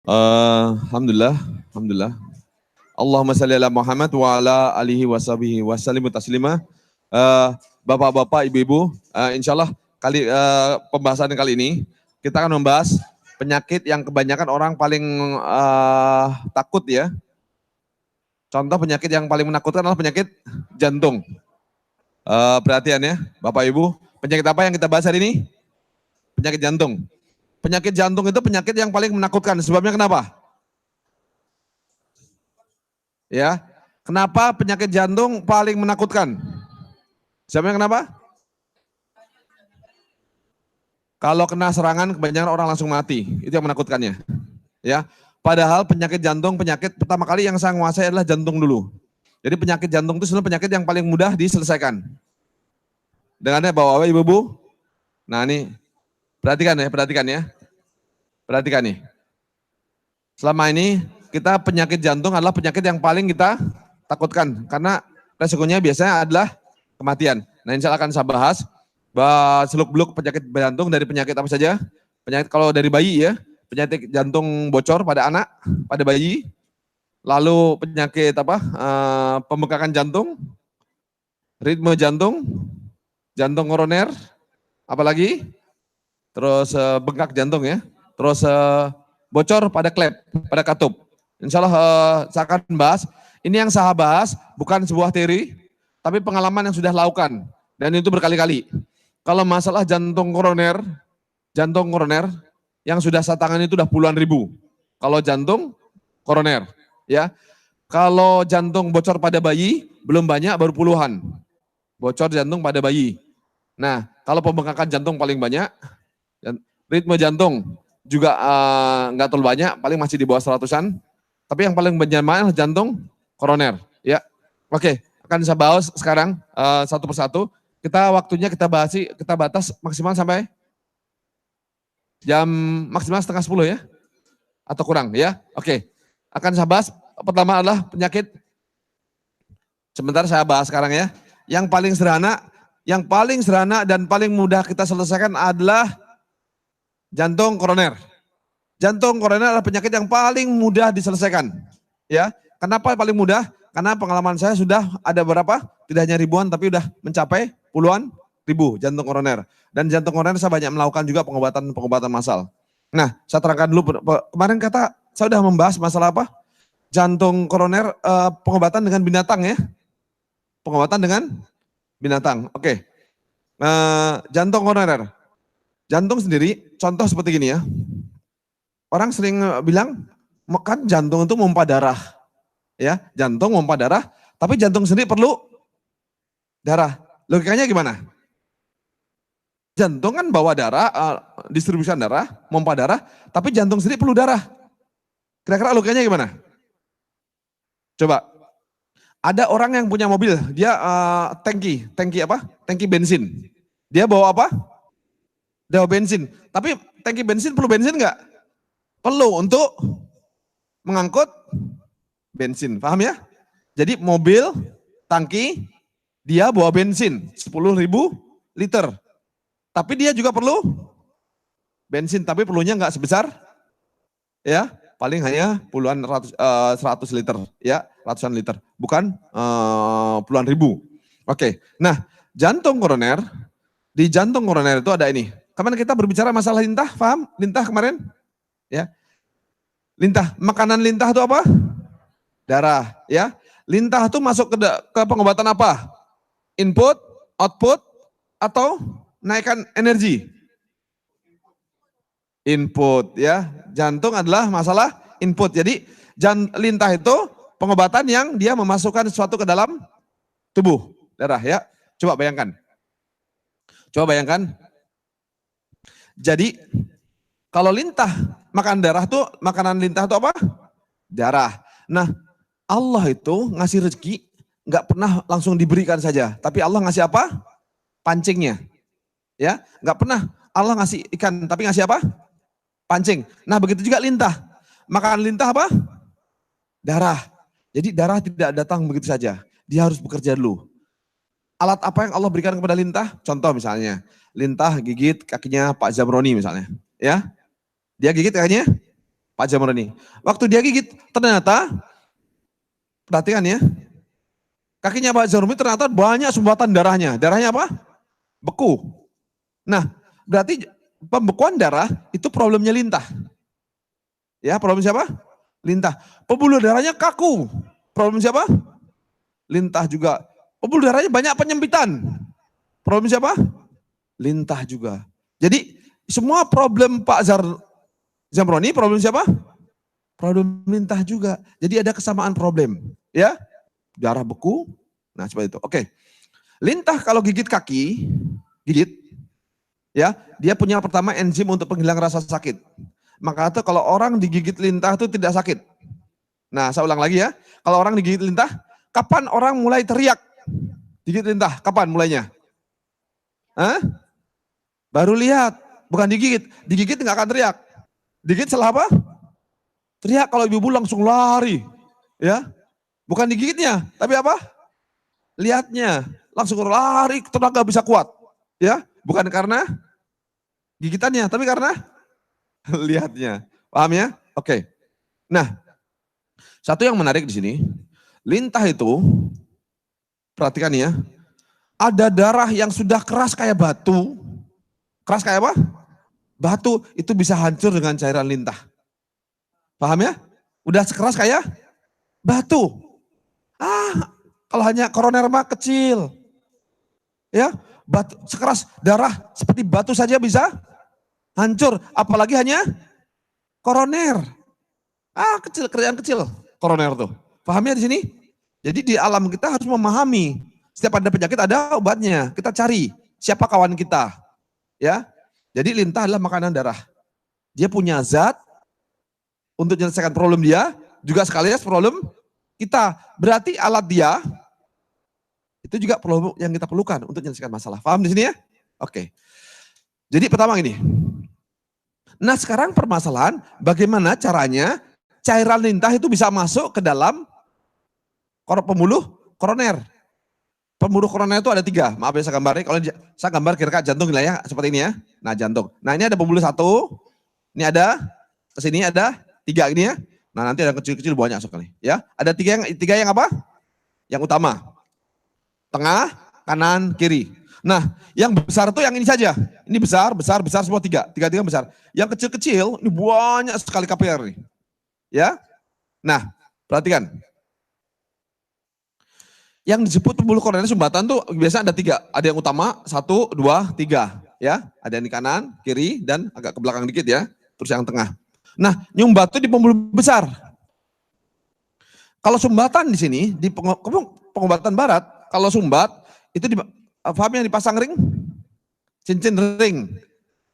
Alhamdulillah, alhamdulillah. Allahumma shalli ala Muhammad wa ala alihi washabihi wasallim taslima. Bapak-bapak, ibu-ibu, insyaallah pembahasan kali ini kita akan membahas penyakit yang kebanyakan orang paling takut ya. Contoh penyakit yang paling menakutkan adalah penyakit jantung. Perhatian ya, Bapak Ibu, penyakit apa yang kita bahas hari ini? Penyakit jantung. Penyakit jantung itu penyakit yang paling menakutkan. Sebabnya kenapa? Ya, kenapa penyakit jantung paling menakutkan? Sebabnya kenapa? Kalau kena serangan kebanyakan orang langsung mati. Itu yang menakutkannya. Ya, padahal penyakit jantung, penyakit pertama kali yang saya menguasai adalah jantung dulu. Jadi penyakit jantung itu sebenarnya penyakit yang paling mudah diselesaikan. Dengannya bapak-bapak, ibu-ibu. Nah ini, perhatikan ya. Perhatikan nih. Selama ini kita penyakit jantung adalah penyakit yang paling kita takutkan. Karena resikonya biasanya adalah kematian. Nah insya Allah akan saya bahas seluk-beluk penyakit jantung dari penyakit apa saja. Penyakit kalau dari bayi ya, penyakit jantung bocor pada anak, pada bayi. Lalu penyakit pembengkakan jantung, ritme jantung, jantung koroner, apalagi, terus bengkak jantung ya, terus bocor pada klep, pada katup. Insya Allah saya akan bahas, ini yang saya bahas bukan sebuah teori, tapi pengalaman yang sudah lakukan, dan itu berkali-kali. Kalau masalah jantung koroner yang sudah saya tangani itu udah puluhan ribu. Kalau jantung koroner, ya. Kalau jantung bocor pada bayi, belum banyak, baru puluhan. Bocor jantung pada bayi. Nah, kalau pembengkakan jantung paling banyak, ritme jantung juga nggak terlalu banyak, paling masih di bawah 100-an. Tapi yang paling banyak adalah jantung koroner. Ya, oke, akan saya bahas sekarang satu persatu. Waktunya kita batas maksimal sampai jam maksimal setengah 10 ya, atau kurang ya. Oke, akan saya bahas. Pertama adalah penyakit, sebentar saya bahas sekarang ya. Yang paling sederhana dan paling mudah kita selesaikan adalah jantung koroner. Jantung koroner adalah penyakit yang paling mudah diselesaikan. Ya, kenapa paling mudah? Karena pengalaman saya sudah ada berapa? Tidak hanya ribuan, tapi sudah mencapai puluhan ribu jantung koroner. Dan jantung koroner saya banyak melakukan juga pengobatan massal. Nah, saya terangkan dulu. Kemarin saya sudah membahas masalah apa? Jantung koroner pengobatan dengan binatang ya. Pengobatan dengan binatang. Oke. Jantung koroner. Jantung sendiri contoh seperti gini ya. Orang sering bilang kan jantung itu memompa darah. Ya, jantung memompa darah, tapi jantung sendiri perlu darah. Logikanya gimana? Jantung kan bawa darah, distribusikan darah, memompa darah, tapi jantung sendiri perlu darah. Kira-kira logikanya gimana? Coba, ada orang yang punya mobil, dia tangki bensin. Dia bawa apa? Dia bawa bensin. Tapi tangki bensin perlu bensin nggak? Perlu untuk mengangkut bensin, paham ya? Jadi mobil, tangki, dia bawa bensin 10.000 liter. Tapi dia juga perlu bensin, tapi perlunya nggak sebesar, ya. Paling hanya puluhan 100 liter, ya, ratusan liter, bukan puluhan ribu. Oke, nah di jantung koroner itu ada ini. Kemarin kita berbicara masalah lintah, paham? Lintah kemarin, ya. Lintah, makanan lintah itu apa? Darah, ya. Lintah itu masuk ke pengobatan apa? Input, output, atau naikkan energi? Input ya, jantung adalah masalah input. Jadi lintah itu pengobatan yang dia memasukkan sesuatu ke dalam tubuh darah ya. Coba bayangkan. Jadi kalau makanan lintah itu apa? Darah. Nah, Allah itu ngasih rezeki nggak pernah langsung diberikan saja, tapi Allah ngasih apa? Pancingnya. Ya, nggak pernah Allah ngasih ikan, tapi ngasih apa? Pancing. Nah begitu juga lintah. Makanan lintah apa? Darah. Jadi darah tidak datang begitu saja. Dia harus bekerja dulu. Alat apa yang Allah berikan kepada lintah? Contoh misalnya, lintah gigit kakinya Pak Zamroni misalnya. Ya, dia gigit kakinya Pak Jamroni. Waktu dia gigit, ternyata, perhatikan ya, kakinya Pak Jamroni ternyata banyak sumbatan darahnya. Darahnya apa? Beku. Nah, berarti pembekuan darah itu problemnya lintah. Ya, problem siapa? Lintah. Pembuluh darahnya kaku. Problem siapa? Lintah juga. Pembuluh darahnya banyak penyempitan. Problem siapa? Lintah juga. Jadi semua problem Pak Zamroni, problem siapa? Problem lintah juga. Jadi ada kesamaan problem. Ya, darah beku. Nah seperti itu. Oke. Lintah kalau gigit kaki, gigit, ya, dia punya pertama enzim untuk penghilang rasa sakit. Maka itu kalau orang digigit lintah itu tidak sakit. Nah saya ulang lagi ya. Kalau orang digigit lintah, kapan orang mulai teriak? Digigit lintah, kapan mulainya? Hah? Baru lihat, bukan digigit. Digigit nggak akan teriak. Digigit salah apa? Teriak, kalau ibu-ibu langsung lari. Ya, bukan digigitnya, tapi apa? Lihatnya, langsung lari, tenaga bisa kuat. Ya, bukan karena gigitannya, tapi karena lihatnya. Paham ya? Oke. Nah, satu yang menarik di sini, lintah itu, perhatikan ya, ada darah yang sudah keras kayak batu. Keras kayak apa? Batu itu bisa hancur dengan cairan lintah. Paham ya? Udah sekeras kayak batu. Kalau hanya koroner mah kecil. Ya, batu sekeras darah seperti batu saja bisa hancur, apalagi hanya koroner. Kecil, kerjaan kecil koroner tuh. Paham ya di sini? Jadi di alam kita harus memahami, setiap ada penyakit ada obatnya. Kita cari siapa kawan kita. Ya. Jadi lintah adalah makanan darah. Dia punya zat untuk menyelesaikan problem dia, juga sekalian problem kita. Berarti alat dia itu juga perlu yang kita perlukan untuk menyelesaikan masalah. Paham di sini ya? Oke. Jadi pertama ini. Nah sekarang permasalahan bagaimana caranya cairan lintah itu bisa masuk ke dalam pembuluh koroner. Pembuluh koroner itu ada 3. Maaf ya saya gambarnya. Kalau saya gambar kira-kira jantung lah ya, seperti ini ya. Nah jantung. Nah ini ada pembuluh 1. Ini ada kesini ada 3 ini ya. Nah nanti ada kecil-kecil banyak sekali ya. Ada 3 yang apa? Yang utama. Tengah, kanan, kiri. Nah yang besar itu yang ini saja. Ini besar semua 3. 3 besar. Yang kecil-kecil ini banyak sekali kapilyer nih. Ya. Nah perhatikan. Yang disebut pembuluh koroner sumbatan tuh biasa ada 3. Ada yang utama, 1, 2, 3. Ya, ada yang di kanan, kiri, dan agak ke belakang dikit ya. Terus yang tengah. Nah, nyumbat itu di pembuluh besar. Kalau sumbatan di sini, di pengobatan barat, kalau sumbat, itu paham yang dipasang ring? Cincin ring.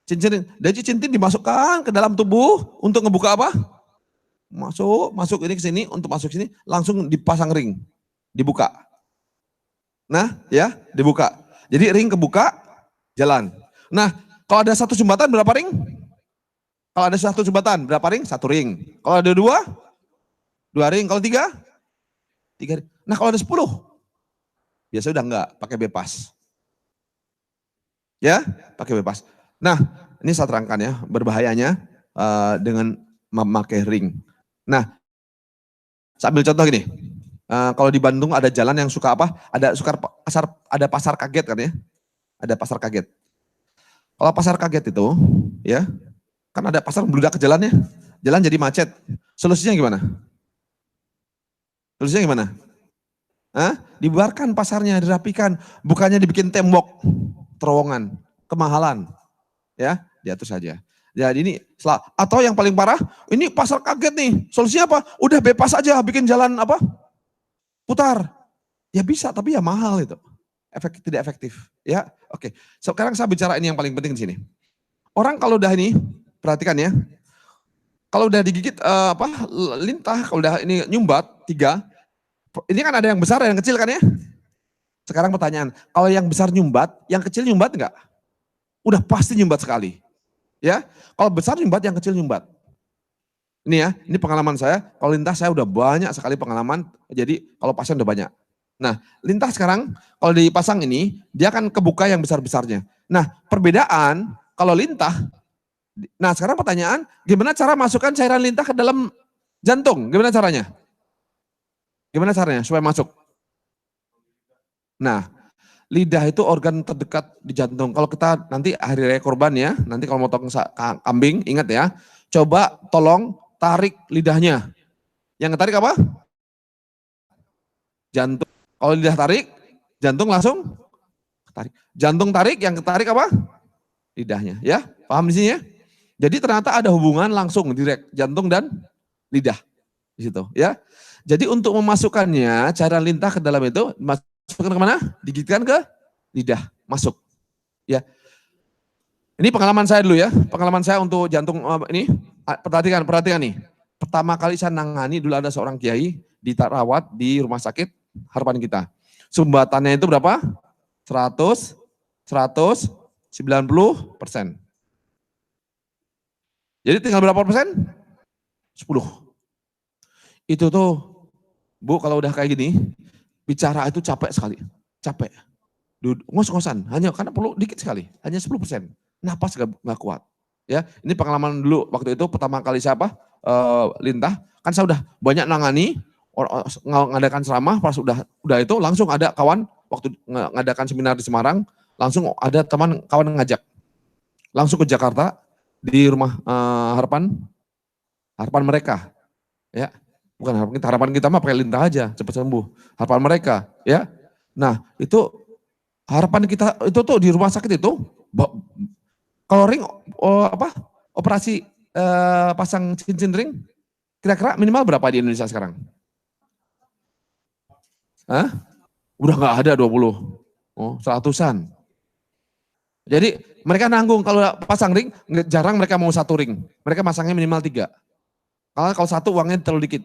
Cincin ring. Jadi cincin dimasukkan ke dalam tubuh untuk ngebuka apa? Masuk ini ke sini, untuk masuk sini, langsung dipasang ring. Dibuka. Nah ya dibuka. Jadi ring kebuka, jalan. Nah kalau ada 1 sumbatan berapa ring? Kalau ada 1 sumbatan berapa ring? 1 ring. Kalau ada 2 ring. Kalau 3 ring. Nah kalau ada 10 biasa udah enggak, pakai bebas. Ya pakai bebas. Nah ini saya terangkan ya berbahayanya dengan memakai ring. Nah sambil contoh gini. Kalau di Bandung ada jalan yang suka apa? Ada pasar kaget kan ya? Ada pasar kaget. Kalau pasar kaget itu, ya, kan ada pasar membludak ke jalannya, jalan jadi macet. Solusinya gimana? Solusinya gimana? Dibubarkan pasarnya, dirapikan, bukannya dibikin tembok, terowongan, kemahalan, ya, diatur saja. Jadi ini atau yang paling parah, ini pasar kaget nih. Solusinya apa? Udah bebas aja, bikin jalan apa? Putar. Ya bisa, tapi ya mahal itu. Tidak efektif. Ya, oke. Sekarang saya bicara ini yang paling penting di sini. Orang kalau udah ini, perhatikan ya. Kalau udah digigit lintah, kalau udah ini nyumbat 3, ini kan ada yang besar, ada yang kecil kan ya. Sekarang pertanyaan, kalau yang besar nyumbat, yang kecil nyumbat enggak? Udah pasti nyumbat sekali. Ya, kalau besar nyumbat, yang kecil nyumbat. Ini ya, ini pengalaman saya, kalau lintah saya udah banyak sekali pengalaman, jadi kalau pasien udah banyak. Nah, lintah sekarang kalau dipasang ini, dia akan kebuka yang besar-besarnya. Nah, perbedaan kalau lintah Nah sekarang pertanyaan, gimana cara masukkan cairan lintah ke dalam jantung? Gimana caranya? Gimana caranya supaya masuk? Nah, lidah itu organ terdekat di jantung. Kalau kita nanti hari raya kurban ya, nanti kalau motong kambing, ingat ya, coba tolong tarik lidahnya. Yang tarik apa? Jantung. Kalau lidah tarik, jantung langsung tarik. Jantung tarik, yang ketarik apa? Lidahnya. Ya, paham di sini ya? Jadi ternyata ada hubungan langsung direct jantung dan lidah di situ. Ya, jadi untuk memasukkannya, cara lintah ke dalam itu masukkan kemana? Digigitkan ke lidah, masuk. Ya, ini pengalaman saya dulu ya. Pengalaman saya untuk jantung ini. Perhatikan nih. Pertama kali saya nangani dulu ada seorang kiai dirawat di rumah sakit Harapan Kita. Sumbatannya itu berapa? 190%. Jadi tinggal berapa persen? 10. Itu tuh, Bu, kalau udah kayak gini, bicara itu capek sekali. Capek. Ngos-ngosan, hanya karena perlu dikit sekali, hanya 10%. Napas gak kuat. Ya, ini pengalaman dulu waktu itu pertama kali siapa? Lintah. Kan saya udah banyak nangani, ngadakan ceramah, pas udah itu langsung ada kawan waktu ngadakan seminar di Semarang, langsung ada kawan ngajak langsung ke Jakarta di rumah harapan mereka, ya bukan harapan kita mah pakai lintah aja cepat sembuh, harapan mereka, ya. Nah itu harapan kita itu tuh di rumah sakit itu, kalau ring operasi pasang cincin ring, kira-kira minimal berapa di Indonesia sekarang? Hah? Udah nggak ada 20, 100-an. Jadi mereka nanggung kalau pasang ring, jarang mereka mau satu ring. Mereka masangnya minimal 3. Kalau satu uangnya terlalu dikit.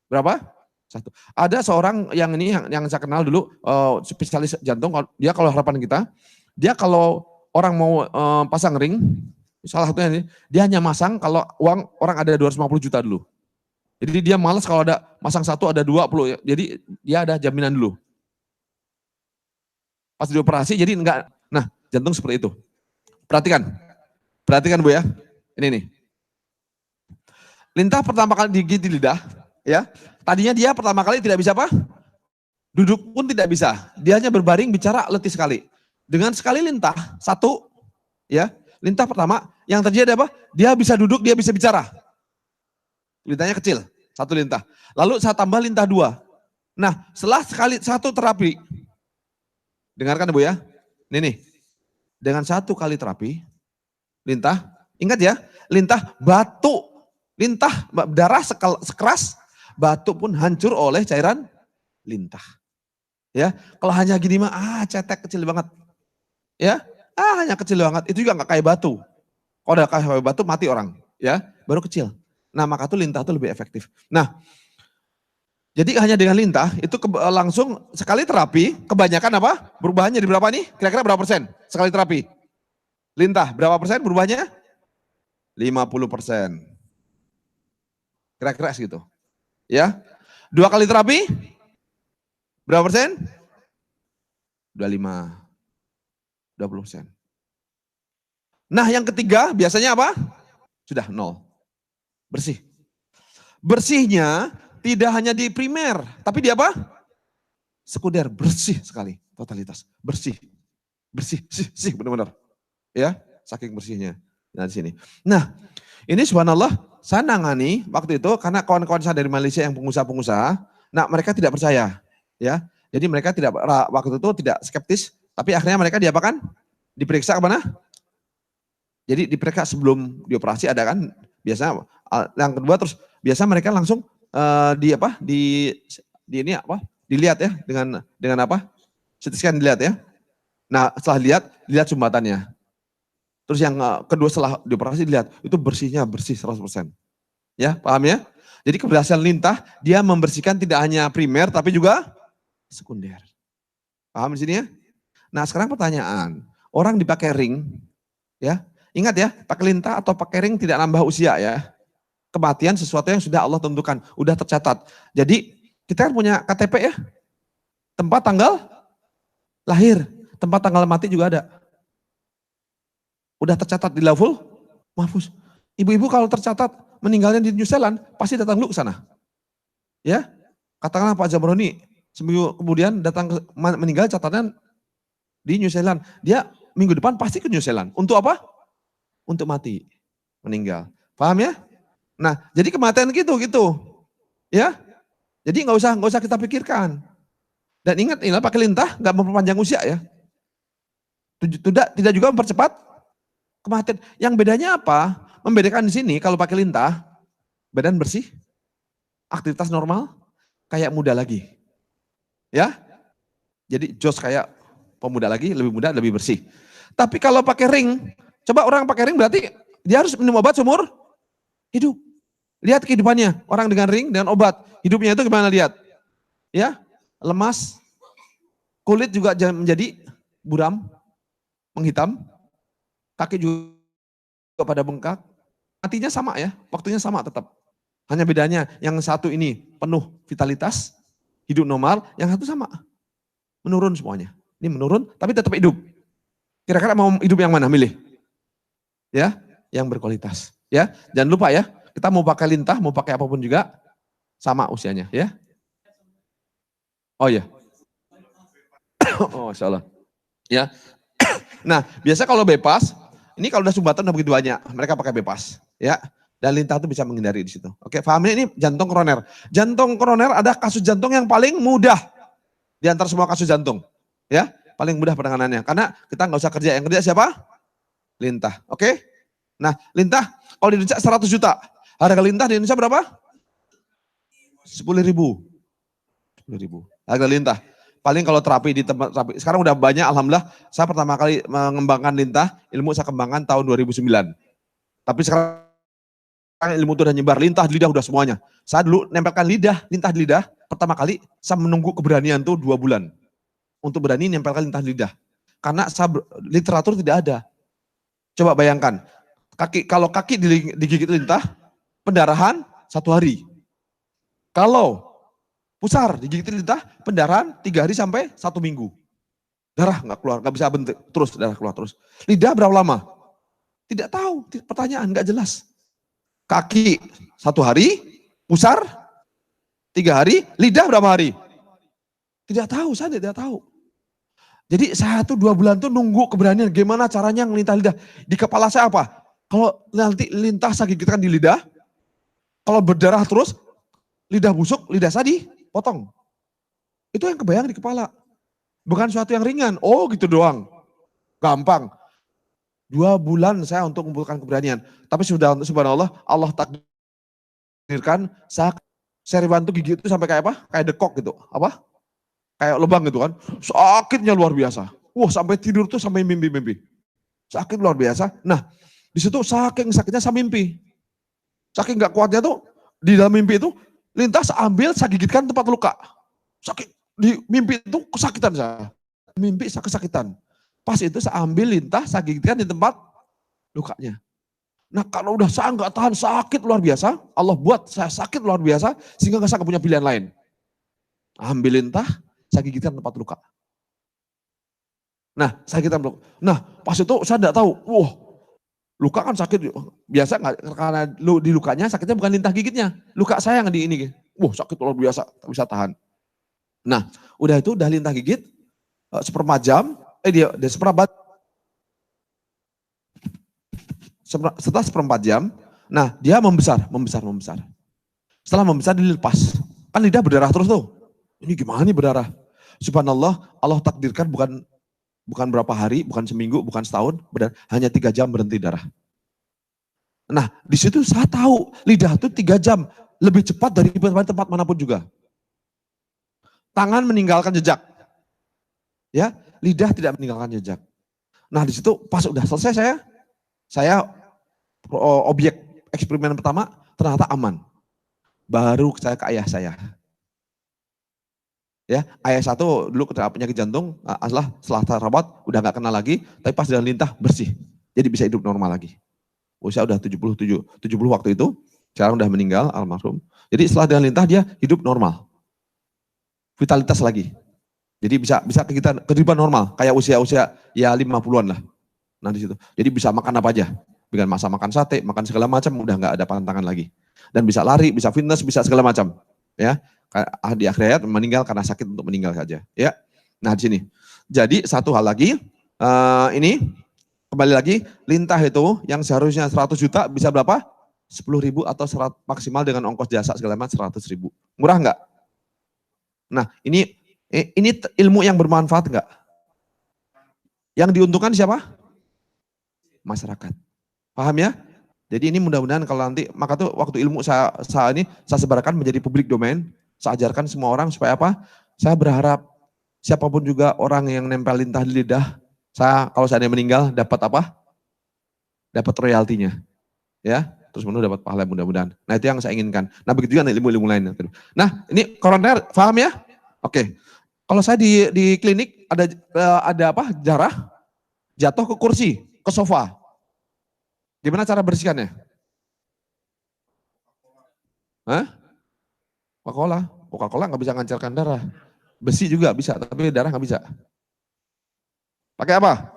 Berapa? 1. Ada seorang yang ini yang saya kenal dulu, spesialis jantung, dia kalau harapan kita, dia kalau orang mau pasang ring, salah satunya ini, dia hanya masang kalau uang orang ada 250 juta dulu. Jadi dia malas kalau ada masang satu ada 20, jadi dia ada jaminan dulu. Pas dioperasi jadi enggak, nah jantung seperti itu. Perhatikan Bu ya, ini nih. Lintah pertama kali digigit di lidah, ya. Tadinya dia pertama kali tidak bisa apa? Duduk pun tidak bisa. Dia hanya berbaring bicara letih sekali. Dengan sekali lintah, satu, ya, lintah pertama, yang terjadi apa? Dia bisa duduk, dia bisa bicara. Lintahnya kecil, satu lintah. Lalu saya tambah lintah 2. Nah, setelah satu terapi, dengarkan Bu ya, ini nih, dengan 1 kali terapi, lintah, ingat ya, lintah batu, lintah darah sekeras, batu pun hancur oleh cairan lintah. Ya, kalau hanya gini mah cetek kecil banget. Ya, hanya kecil banget. Itu juga nggak kayak batu. Kalau udah kayak batu mati orang, ya, baru kecil. Nah, maka tuh lintah tuh lebih efektif. Nah, jadi hanya dengan lintah itu langsung sekali terapi, kebanyakan apa? Perubahannya di berapa nih? Kira-kira berapa persen sekali terapi? Lintah berapa persen berubahnya? 50%. Kira-kira segitu. Ya. 2 kali terapi berapa persen? 25. 20%. Nah, yang ketiga biasanya apa? Sudah 0. Bersih. Bersihnya tidak hanya di primer, tapi di apa? Sekunder, bersih sekali totalitas. Bersih. Bersih, benar-benar. Ya, saking bersihnya. Nah, di sini. Nah, ini subhanallah, saya nangani waktu itu karena kawan-kawan saya dari Malaysia yang pengusaha-pengusaha, nah mereka tidak percaya, ya. Jadi mereka waktu itu tidak skeptis, tapi akhirnya mereka diapakan? Diperiksa kemana? Jadi diperiksa sebelum dioperasi ada kan, biasanya yang kedua terus biasa mereka langsung dilihat ya dengan apa? CT scan dilihat ya. Nah setelah dilihat sumbatannya. Terus yang kedua setelah dioperasi dilihat, itu bersih 100%. Ya, paham ya? Jadi keberhasilan lintah, dia membersihkan tidak hanya primer, tapi juga sekunder. Paham di sini ya? Nah sekarang pertanyaan, orang dipakai ring, ya, ingat ya, pakai lintah atau pakai ring tidak nambah usia ya. Kematian sesuatu yang sudah Allah tentukan, udah tercatat. Jadi kita kan punya KTP ya, tempat tanggal lahir, tempat tanggal mati juga ada. Udah tercatat di Lauhul Mahfuz. Ibu-ibu kalau tercatat meninggalnya di New Zealand, pasti datang dulu ke sana. Ya, katakanlah Pak Jabroni, seminggu kemudian datang meninggal catatan di New Zealand. Dia minggu depan pasti ke New Zealand. Untuk apa? Untuk mati, meninggal. Paham ya? Nah, jadi kematian gitu. Ya, jadi nggak usah kita pikirkan. Dan ingat, inilah pakai lintah nggak memperpanjang usia ya. Tidak juga mempercepat kematian. Yang bedanya apa? Membedakan di sini kalau pakai lintah, badan bersih, aktivitas normal, kayak muda lagi. Ya, jadi jos kayak pemuda lagi, lebih muda, lebih bersih. Tapi kalau pakai ring, coba orang pakai ring berarti dia harus minum obat seumur hidup. Lihat kehidupannya, orang dengan ring, dengan obat, hidupnya itu gimana lihat? Ya, lemas, kulit juga menjadi buram, menghitam, kaki juga pada bengkak, matinya sama ya, waktunya sama tetap. Hanya bedanya yang satu ini penuh vitalitas, hidup normal, yang satu sama, menurun semuanya. Ini menurun tapi tetap hidup. Kira-kira mau hidup yang mana milih? Ya, yang berkualitas. Ya, jangan lupa ya, kita mau pakai lintah, mau pakai apapun juga sama usianya ya. Oh ya. Oh, insya Allah. Ya. Nah, biasa kalau bebas, ini kalau udah sumbatan udah begitu banyak, mereka pakai bebas, ya. Dan lintah itu bisa menghindari di situ. Oke, pahamnya ini jantung koroner. Jantung koroner ada kasus jantung yang paling mudah di antara semua kasus jantung, ya. Paling mudah penanganannya, karena kita nggak usah kerja. Yang kerja siapa? Lintah. Oke. Nah, lintah kalau di Indonesia 100 juta. Harga lintah di Indonesia berapa? 10.000. 10.000. Harga lintah. Paling kalau terapi di tempat terapi, sekarang udah banyak alhamdulillah. Saya pertama kali mengembangkan lintah, ilmu saya kembangkan tahun 2009. Tapi sekarang ilmu itu udah nyebar, lintah di lidah udah semuanya. Saya dulu nempelkan lintah di lidah, pertama kali saya menunggu keberanian tuh 2 bulan. Untuk berani nempelkan lintah di lidah. Karena literatur tidak ada. Coba bayangkan, kalau kaki digigit lintah, pendarahan 1 hari. Kalau pusar digigit lintah, pendarahan 3 hari sampai 1 minggu. Darah nggak keluar, nggak bisa bentuk, terus darah keluar terus. Lidah berapa lama? Tidak tahu, pertanyaan nggak jelas. Kaki 1 hari, pusar 3 hari, lidah berapa hari? Tidak tahu, saya tidak tahu. Jadi saya tuh 2 bulan tuh nunggu keberanian, gimana caranya ngelintah lidah. Di kepala saya apa? Kalau nanti lintah saya gigitkan di lidah, kalau berdarah terus, lidah busuk, lidah saya dipotong. Itu yang kebayang di kepala. Bukan suatu yang ringan. Oh gitu doang. Gampang. 2 bulan saya untuk mengumpulkan keberanian. Tapi sudah subhanallah, Allah takdirkan saya Seriban tuh gigi itu sampai kayak apa? Kayak dekok gitu. Apa? Kayak lubang gitu kan. Sakitnya luar biasa. Wah sampai tidur tuh sampai mimpi-mimpi. Sakit luar biasa. Nah di situ saking sakitnya saya mimpi. Saking gak kuatnya tuh di dalam mimpi itu lintas ambil saya gigitkan tempat luka. Sakit di mimpi itu kesakitan saya. Mimpi saya kesakitan. Pas itu saya ambil lintah saya gigitkan di tempat lukanya. Nah kalau udah saya nggak tahan sakit luar biasa, Allah buat saya sakit luar biasa sehingga saya nggak punya pilihan lain. Ambil lintah, saya gigitkan tempat luka. Nah saya gigitkan luka. Nah pas itu saya nggak tahu, wah luka kan sakit biasa nggak, karena di lukanya sakitnya bukan lintah gigitnya, luka saya yang di ini, wah sakit luar biasa, tak bisa tahan. Nah udah itu udah lintah gigit, seperempat jam, dia seperempat. Setelah seperempat jam, nah dia membesar. Setelah membesar dilepas. Kan lidah berdarah terus tuh. Ini gimana nih berdarah? Subhanallah, Allah takdirkan bukan berapa hari, bukan seminggu, bukan setahun, hanya 3 jam berhenti darah. Nah di situ saya tahu lidah itu 3 jam lebih cepat dari tempat manapun juga. Tangan meninggalkan jejak, ya lidah tidak meninggalkan jejak. Nah di situ pas udah selesai saya objek eksperimen pertama ternyata aman. Baru saya ke ayah saya. Ya, ayah satu dulu kena penyakit jantung, setelah rawat udah nggak kena lagi, tapi pas dengan lintah bersih. Jadi bisa hidup normal lagi. Usia udah 70 waktu itu, sekarang udah meninggal almarhum. Jadi setelah dengan lintah dia hidup normal. Vitalitas lagi. Jadi bisa kehidupan normal, kayak usia ya 50-an lah. Nah di situ. Jadi bisa makan apa aja. Dengan masa makan sate, makan segala macam, udah nggak ada pantangan lagi. Dan bisa lari, bisa fitness, bisa segala macam. Ya, di akhir hayat meninggal karena sakit untuk meninggal saja. Ya, nah di sini. Jadi satu hal lagi, ini kembali lagi, lintah itu yang seharusnya 100 juta bisa berapa? 10.000 atau maksimal dengan ongkos jasa segala macam 100.000. Murah nggak? Nah ini ilmu yang bermanfaat nggak? Yang diuntungkan siapa? Masyarakat. Paham ya? Jadi ini mudah-mudahan kalau nanti, maka tuh waktu ilmu saya sebarkan menjadi publik domain, saya ajarkan semua orang supaya apa? Saya berharap siapapun juga orang yang nempel lintah di lidah, kalau saya meninggal dapat apa? Dapat royaltinya. Ya, terus dapat pahala mudah-mudahan. Nah itu yang saya inginkan. Nah begitu juga ilmu-ilmu lain. Nah ini koroner, paham ya? Oke. Kalau saya di klinik ada apa? Darah jatuh ke kursi, ke sofa. Gimana cara bersihkannya? Hah? Coca-Cola nggak bisa ngancarkan darah. Besi juga bisa, tapi darah nggak bisa. Pakai apa?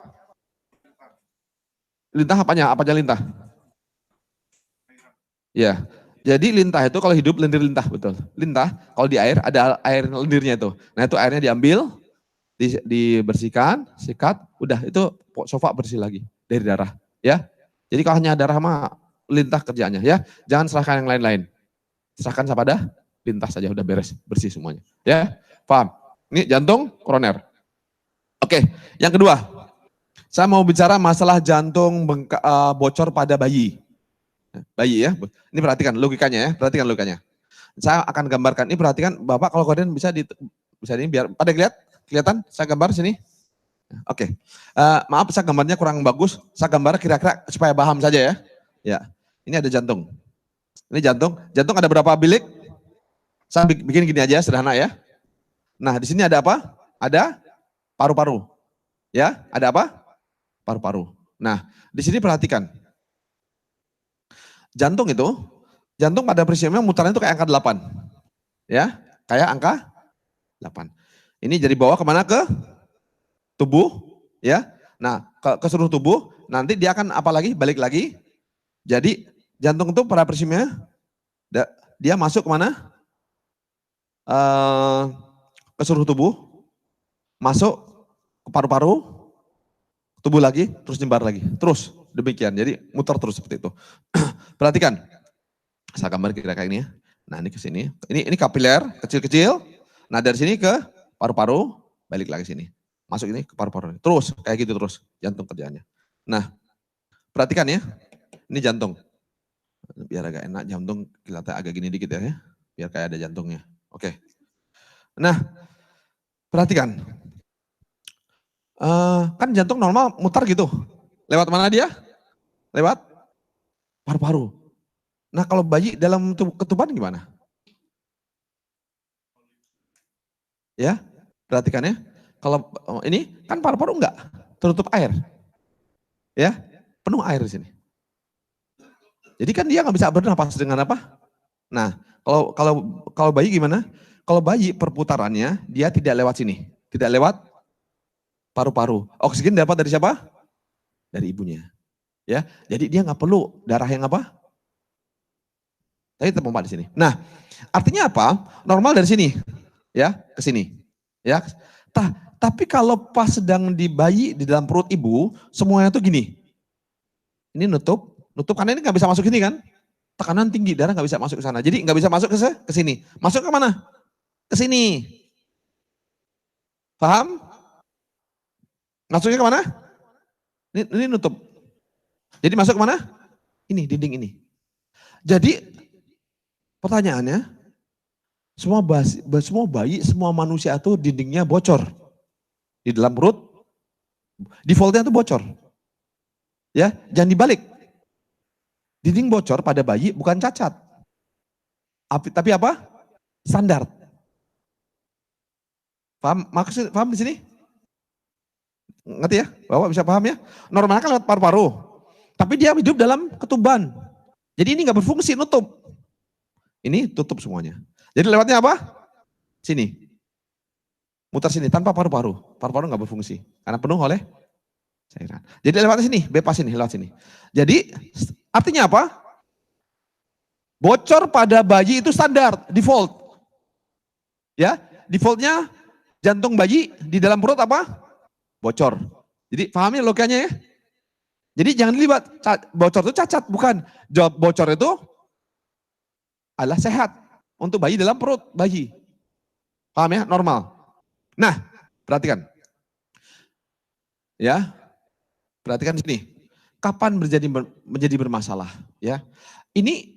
Lintah apanya? Apanya lintah? Ya. Jadi lintah itu kalau hidup lendir lintah, betul. Lintah kalau di air ada air lendirnya itu. Nah itu airnya diambil, dibersihkan, sikat, udah itu sofa bersih lagi dari darah. Ya. Jadi kalau hanya darah mah lintah kerjaannya ya. Jangan serahkan yang lain-lain. Serahkan pada lintah saja udah beres, bersih semuanya. Ya, paham? Ini jantung, koroner. Oke, yang kedua. Saya mau bicara masalah jantung bocor pada bayi. Bayi ya. Ini perhatikan logikanya ya, perhatikan logikanya. Saya akan gambarkan. Ini perhatikan Bapak kalau kalian bisa ini biar pada kelihatan saya gambar sini. Oke. Maaf saya gambarnya kurang bagus. Saya gambar kira-kira supaya paham saja ya. Ya. Ini ada jantung. Ini jantung. Jantung ada berapa bilik? Saya bikin gini aja sederhana ya. Nah, di sini ada apa? Ada paru-paru. Ya, ada apa? Paru-paru. Nah, di sini perhatikan. Jantung pada prinsipnya mutarnya itu kayak angka 8. Ya, kayak angka 8. Ini jadi bawa kemana? Ke tubuh, ya. Nah, ke seluruh tubuh, nanti dia akan apa lagi? Balik lagi. Jadi jantung itu pada prinsipnya dia masuk kemana? Ke seluruh tubuh, masuk ke paru-paru, tubuh lagi, terus nyebar lagi. Terus demikian, jadi muter terus seperti itu. Perhatikan, saya gambar kira-kira ini ya. Nah ini ke sini, ini kapiler kecil-kecil. Nah dari sini ke paru-paru, balik lagi sini. Masuk ini ke paru-paru, terus kayak gitu terus jantung kerjaannya. Nah perhatikan ya, ini jantung. Biar agak enak jantung, kelihatan agak gini dikit ya, biar kayak ada jantungnya. Oke. Nah, perhatikan. Kan jantung normal mutar gitu. Lewat mana dia? Lewat paru-paru. Nah kalau bayi dalam ketuban gimana? Ya, perhatikan ya. Kalau ini kan paru-paru enggak tertutup air. Ya, penuh air di sini. Jadi kan dia nggak bisa bernapas dengan apa? Nah, kalau bayi gimana? Kalau bayi perputarannya dia tidak lewat sini, tidak lewat paru-paru. Oksigen dapat dari siapa? Dari ibunya. Ya, jadi dia nggak perlu darah yang apa? Tadi terpompa di sini. Nah, artinya apa? Normal dari sini, ya, ke sini, ya. Tapi kalau pas sedang di bayi di dalam perut ibu, semuanya tuh gini. Ini nutup karena ini nggak bisa masuk sini kan? Tekanan tinggi, darah nggak bisa masuk ke sana. Jadi nggak bisa masuk ke sini. Masuk ke mana? Ke sini. Paham? Masuknya ke mana? Ini nutup. Jadi masuk ke mana? Ini, dinding ini. Jadi pertanyaannya, semua bayi, semua manusia itu dindingnya bocor. Di dalam perut, defaultnya itu bocor. Ya, jangan dibalik. Dinding bocor pada bayi bukan cacat. Tapi apa? Standar. Paham di sini? Ngerti ya? Bapak bisa paham ya? Normalnya kan lewat paru-paru. Tapi dia hidup dalam ketuban. Jadi ini nggak berfungsi, nutup. Ini tutup semuanya. Jadi lewatnya apa? Sini. Muter sini tanpa paru-paru. Paru-paru nggak berfungsi. Karena penuh oleh Cairan. Jadi lewat sini, bebas sini, lewat sini. Jadi artinya apa? Bocor pada bayi itu standar, default. Ya, defaultnya jantung bayi di dalam perut apa? Bocor. Jadi pahami logikanya ya? Jadi jangan dilibat, bocor itu cacat, bukan. Jawab bocor itu adalah sehat untuk bayi dalam perut bayi. Paham ya? Normal. Nah, perhatikan. Ya, perhatikan sini. Kapan menjadi bermasalah? Ya, ini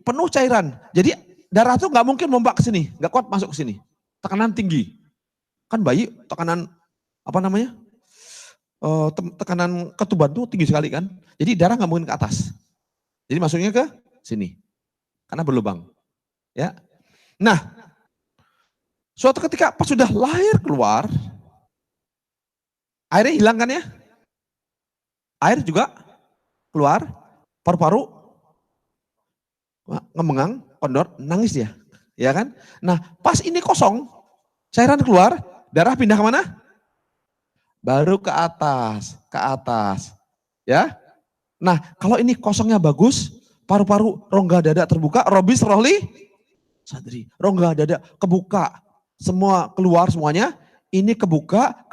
penuh cairan. Jadi darah tuh nggak mungkin membak ke sini, nggak kuat masuk ke sini. Tekanan tinggi. Kan bayi tekanan apa namanya? Tekanan ketuban tuh tinggi sekali kan. Jadi darah nggak mungkin ke atas. Jadi masuknya ke sini. Karena berlubang. Ya. Nah, suatu ketika pas sudah lahir keluar, airnya hilang kan ya? Air juga keluar, paru-paru ngemengang, kondor, nangis dia. Ya kan? Nah, pas ini kosong, cairan keluar, darah pindah kemana? Baru ke atas, ke atas. Ya. Nah, kalau ini kosongnya bagus, paru-paru, rongga dada terbuka, robis rohli sadri. Rongga dada kebuka, semua keluar semuanya. Ini kebuka,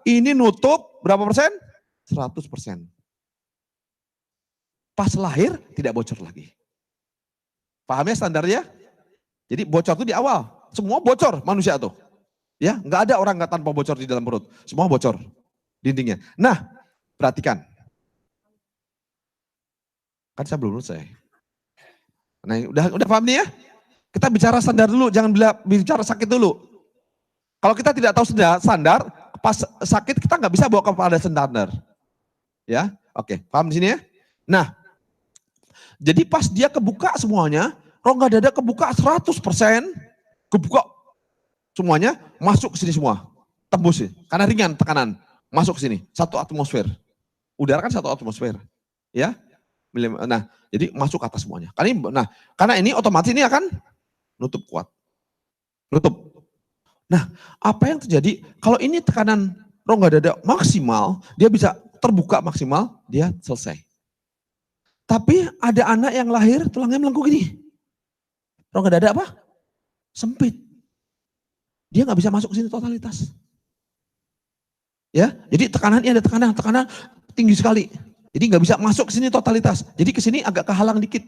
ini nutup berapa persen? 100%. Pas lahir tidak bocor lagi. Paham ya standarnya? Jadi bocor itu di awal, semua bocor manusia tuh. Ya, nggak ada orang nggak tanpa bocor di dalam perut, semua bocor dindingnya. Nah, perhatikan. Kan saya belum selesai. Nah, udah paham nih ya? Kita bicara standar dulu, jangan bicara sakit dulu. Kalau kita tidak tahu standar, pas sakit kita nggak bisa bawa kepada standar. Ya, oke, paham di sini ya? Nah, jadi pas dia kebuka semuanya, rongga dada kebuka 100%, kebuka semuanya, masuk ke sini semua. Tembus sih, karena ringan tekanan, masuk ke sini, 1 atmosfer. Udara kan 1 atmosfer. Ya. Nah, jadi masuk ke atas semuanya. Karena ini otomatis ini akan nutup kuat. Nutup. Nah, apa yang terjadi kalau ini tekanan rongga dada maksimal, dia bisa terbuka maksimal, dia selesai. Tapi ada anak yang lahir tulangnya melengkung gini. Rongga dada apa? Sempit. Dia nggak bisa masuk ke sini totalitas. Ya, jadi tekanannya ada tekanan tinggi sekali. Jadi nggak bisa masuk ke sini totalitas. Jadi ke sini agak kehalang dikit.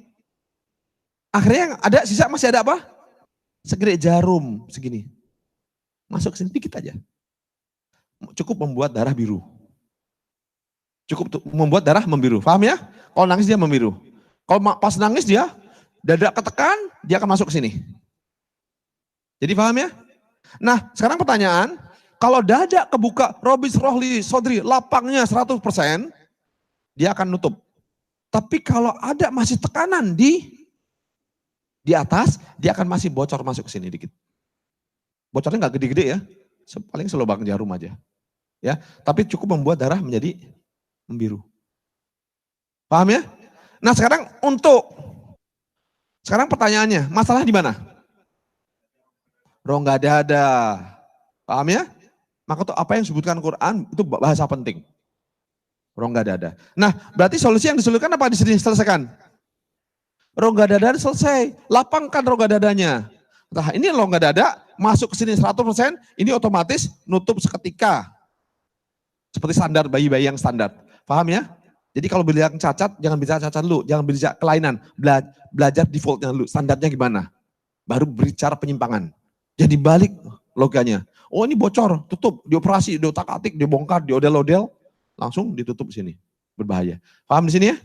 Akhirnya yang ada sisa masih ada apa? Segede jarum segini. Masuk ke sini dikit aja. Cukup membuat darah biru. Cukup membuat darah membiru. Paham ya? Kalau nangis dia membiru. Kalau pas nangis dia dada ketekan, dia akan masuk ke sini. Jadi paham ya? Nah, sekarang pertanyaan, kalau dada kebuka, robis rohli sodri, lapangnya 100%, dia akan nutup. Tapi kalau ada masih tekanan di atas, dia akan masih bocor masuk ke sini dikit. Bocornya nggak gede-gede ya, paling selubang jarum aja. Ya, tapi cukup membuat darah menjadi membiru. Paham ya? Nah, sekarang pertanyaannya, masalah di mana? Rongga dada. Paham ya? Maka tuh apa yang disebutkan Quran itu bahasa penting. Rongga dada. Nah, berarti solusi yang disulitkan apa diselesaikan? Rongga dada selesai, lapangkan rongga dadanya. Nah, ini rongga dada masuk ke sini 100%, ini otomatis nutup seketika. Seperti standar bayi-bayi yang standar. Paham ya? Jadi kalau bilang cacat, jangan bicara cacat dulu, jangan bicara kelainan. Belajar defaultnya dulu, standarnya gimana. Baru bicara penyimpangan. Jadi balik loganya. Oh ini bocor, tutup, dioperasi, diotak-atik, dibongkar, diodel-odel, langsung ditutup sini. Berbahaya. Paham di sini ya?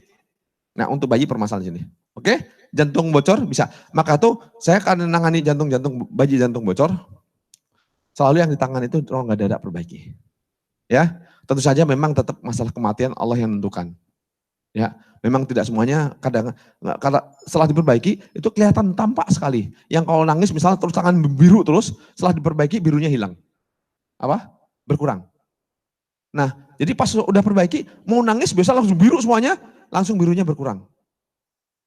Nah untuk bayi permasalahan sini. Oke? Jantung bocor bisa. Maka tuh saya akan menangani bayi jantung bocor. Selalu yang di tangan itu rongga dada perbaiki. Ya, tentu saja memang tetap masalah kematian Allah yang menentukan. Ya, memang tidak semuanya kadang setelah diperbaiki itu kelihatan tampak sekali. Yang kalau nangis misalnya terus tangan biru terus, setelah diperbaiki birunya hilang. Apa? Berkurang. Nah, jadi pas udah perbaiki mau nangis biasa langsung biru semuanya, langsung birunya berkurang.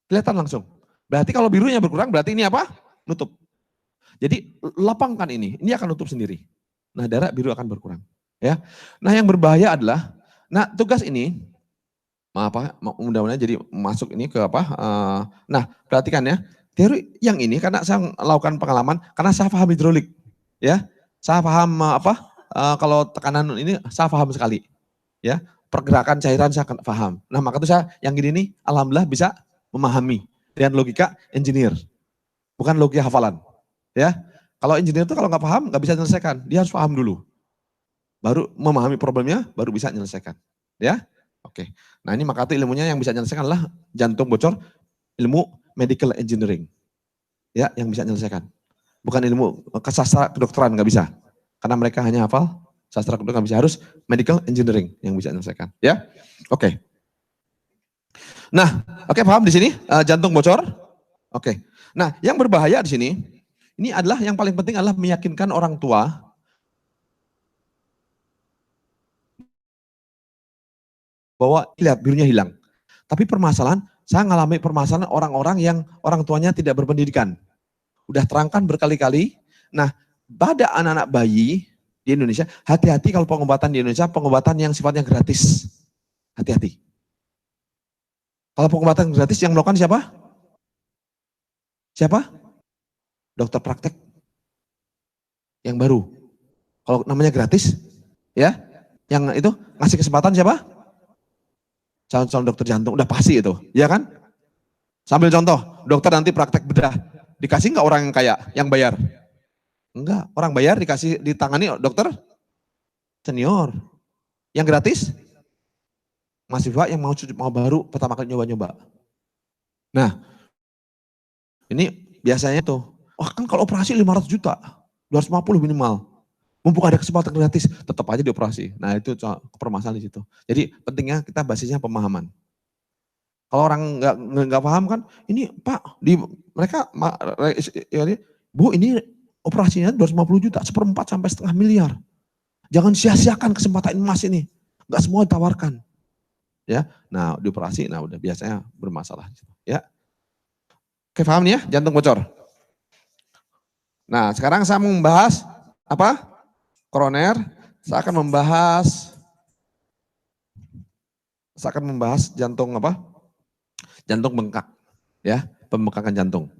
Kelihatan langsung. Berarti kalau birunya berkurang berarti ini apa? Nutup. Jadi lapangkan ini akan nutup sendiri. Nah, darah biru akan berkurang. Ya. Nah, yang berbahaya adalah Nah, tugas ini, mudah-mudahan jadi masuk ini ke apa? Nah, perhatikan ya, teori yang ini karena saya lakukan pengalaman, karena saya paham hidrolik, ya, saya paham kalau tekanan ini saya paham sekali, ya, pergerakan cairan saya paham. Nah, maka itu saya yang gini nih, alhamdulillah bisa memahami dengan logika engineer, bukan logika hafalan, ya. Kalau engineer itu kalau nggak paham nggak bisa menyelesaikan, dia harus paham dulu. Baru memahami problemnya, baru bisa menyelesaikan. Ya, oke. Nah ini maka itu ilmunya yang bisa menyelesaikan adalah jantung bocor, ilmu medical engineering. Ya, yang bisa menyelesaikan. Bukan ilmu sastra kedokteran, nggak bisa. Karena mereka hanya hafal, sastra kedokteran nggak bisa. Harus medical engineering yang bisa menyelesaikan. Ya, oke. Nah, oke paham di sini jantung bocor. Oke. Nah, yang berbahaya di sini, ini adalah yang paling penting adalah meyakinkan orang tua bahwa lihat birunya hilang. Tapi permasalahan, saya ngalami permasalahan orang-orang yang orang tuanya tidak berpendidikan. Udah terangkan berkali-kali. Nah, pada anak-anak bayi di Indonesia, hati-hati kalau pengobatan di Indonesia, pengobatan yang sifatnya gratis. Hati-hati. Kalau pengobatan gratis yang melakukan siapa? Siapa? Dokter praktek yang baru. Kalau namanya gratis, ya, yang itu ngasih kesempatan siapa? Calon-calon dokter jantung, udah pasti itu, ya kan? Sambil contoh, dokter nanti praktek bedah, dikasih nggak orang yang kaya, yang bayar? Enggak, orang bayar dikasih ditangani dokter senior. Yang gratis, mahasiswa yang mau baru pertama kali nyoba-nyoba. Nah, ini biasanya tuh, wah kan kalau operasi 500 juta, 250 minimal. Mumpung ada kesempatan gratis, tetap aja dioperasi. Nah itu permasalahan di situ. Jadi pentingnya kita basisnya pemahaman. Kalau orang nggak paham kan, ini Pak, mereka Bu ini operasinya 250 juta, 1/4 sampai setengah miliar. Jangan sia-siakan kesempatan emas ini. Nggak semua ditawarkan. Ya, nah dioperasi, nah udah biasanya bermasalah. Ya, oke paham nih ya, jantung bocor. Nah sekarang saya mau membahas apa? Koroner. Saya akan membahas jantung apa? Jantung bengkak, ya, pembengkakan jantung.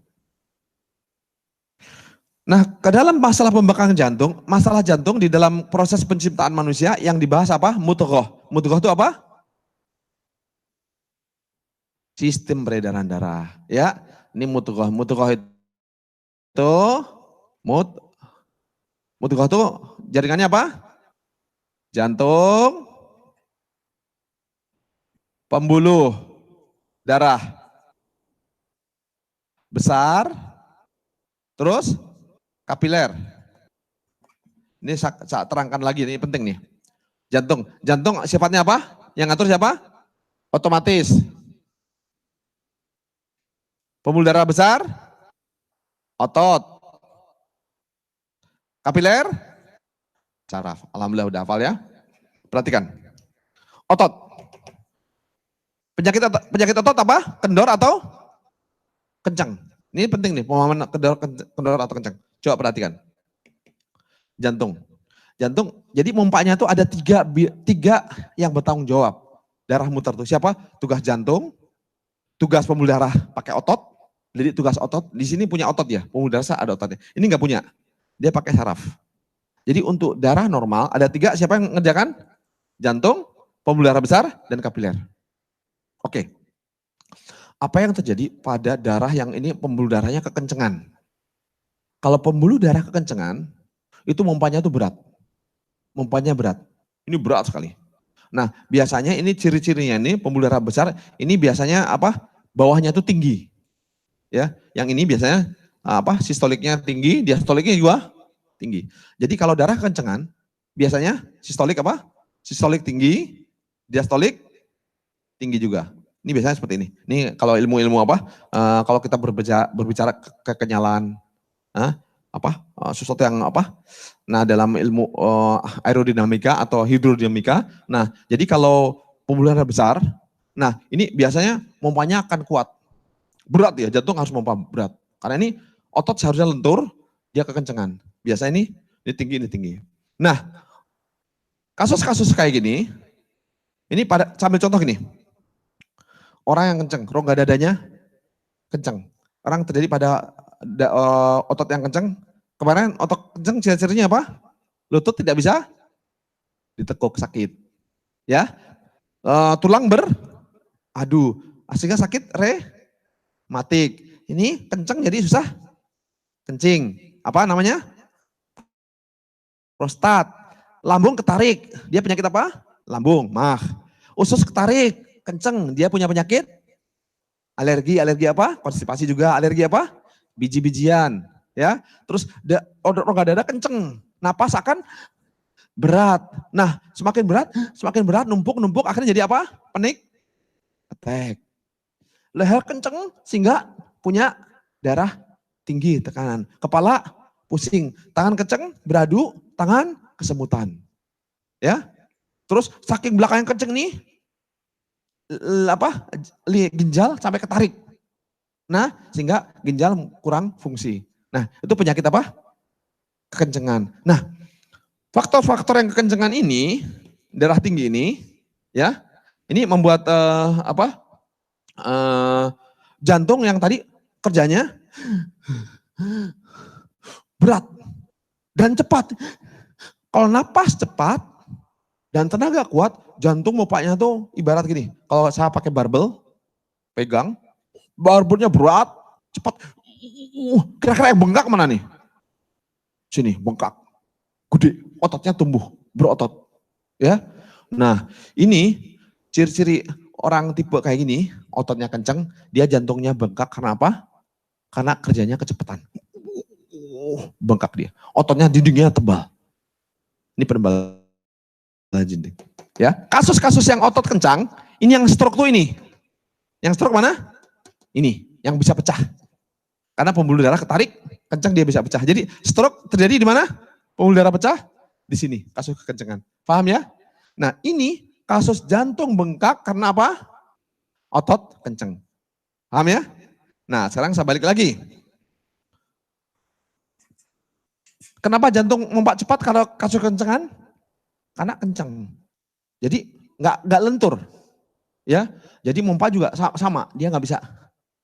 Nah, ke dalam masalah pembengkakan jantung, masalah jantung di dalam proses penciptaan manusia yang dibahas apa? Mudghah. Mudghah itu apa? Sistem peredaran darah, ya. Ini mudghah. Mudghah itu mudghah itu jaringannya apa? Jantung, pembuluh darah besar, terus kapiler. Ini saya terangkan lagi, ini penting nih. Jantung sifatnya apa? Yang ngatur siapa? Otomatis. Pembuluh darah besar, otot. Kapiler, saraf. Alhamdulillah udah hafal ya. Perhatikan. Otot. Penyakit otot apa? Kendor atau kencang? Ini penting nih, pemahaman kendor atau kencang. Coba perhatikan. Jantung. Jadi mompaknya itu ada tiga yang bertanggung jawab. Darah muter tuh siapa? Tugas jantung, tugas pembuluh darah pakai otot. Jadi tugas otot, di sini punya otot ya, pembuluh darah ada ototnya. Ini nggak punya, dia pakai saraf. Jadi untuk darah normal ada tiga, siapa yang ngerjakan? Jantung, pembuluh darah besar, dan kapiler. Oke. Apa yang terjadi pada darah yang ini pembuluh darahnya kekencengan? Kalau pembuluh darah kekencengan, itu mompanya itu berat. Mompanya berat. Ini berat sekali. Nah, biasanya ini ciri-cirinya ini pembuluh darah besar, ini biasanya apa? Bawahnya itu tinggi. Ya, yang ini biasanya apa? Sistoliknya tinggi, diastoliknya juga tinggi. Jadi kalau darah kekencengan, biasanya sistolik apa? Sistolik tinggi, diastolik tinggi juga. Ini biasanya seperti ini. Ini kalau ilmu-ilmu apa? Kalau kita berbicara kekenyalan, sesuatu yang apa? Nah dalam ilmu aerodinamika atau hidrodinamika. Nah jadi kalau pembuluh darah besar, nah ini biasanya mompanya akan kuat. Berat ya, jantung harus mompa berat. Karena ini otot seharusnya lentur, dia kekencengan. Biasanya ini tinggi, ini tinggi. Nah kasus-kasus kayak gini, Ini pada sambil contoh gini. Orang yang kenceng, rongga dadanya kenceng. Orang terjadi pada otot yang kenceng. Kemarin otot kenceng ciri-cirinya apa? Lutut tidak bisa ditekuk, sakit. Ya, tulang beradu, sehingga sakit rematik. Ini kenceng jadi susah kencing. Apa namanya? Prostat. Lambung ketarik, dia penyakit apa? Lambung, mah. Usus ketarik, kenceng, dia punya penyakit alergi. Alergi apa? Konstipasi juga. Alergi apa? Biji-bijian. Ya, terus rongga dada kenceng, napas akan berat. Nah, semakin berat, numpuk, akhirnya jadi apa? Panic attack. Leher kenceng sehingga punya darah tinggi, tekanan. Kepala pusing, tangan kenceng, beradu, tangan kesemutan. Ya. Terus saking belakang yang kenceng nih, ginjal sampai ketarik. Nah, sehingga ginjal kurang fungsi. Nah, itu penyakit apa? Kekencengan. Nah, faktor-faktor yang kekencengan ini, darah tinggi ini, ya, ini membuat jantung yang tadi kerjanya berat dan cepat. Kalau napas cepat dan tenaga kuat, jantung mompanya tuh ibarat gini. Kalau saya pakai barbel, pegang, barbelnya berat, cepat. Kira-kira yang bengkak mana nih? Sini, bengkak. Gede, ototnya tumbuh, berotot. Ya. Nah, ini ciri-ciri orang tipe kayak gini, ototnya kenceng, dia jantungnya bengkak karena apa? Karena kerjanya kecepatan. Bengkak dia. Ototnya dindingnya tebal. Ini penebal dinding. Ya, kasus-kasus yang otot kencang, ini yang stroke tuh ini. Yang stroke mana? Ini, yang bisa pecah. Karena pembuluh darah ketarik, kencang dia bisa pecah. Jadi stroke terjadi di mana? Pembuluh darah pecah di sini, kasus kekencangan. Paham ya? Nah, ini kasus jantung bengkak karena apa? Otot kencang. Paham ya? Nah, sekarang saya balik lagi. Kenapa jantung memompa cepat kalau kasus kekencangan? Karena kencang. Jadi nggak lentur, ya. Jadi mompa juga sama, dia nggak bisa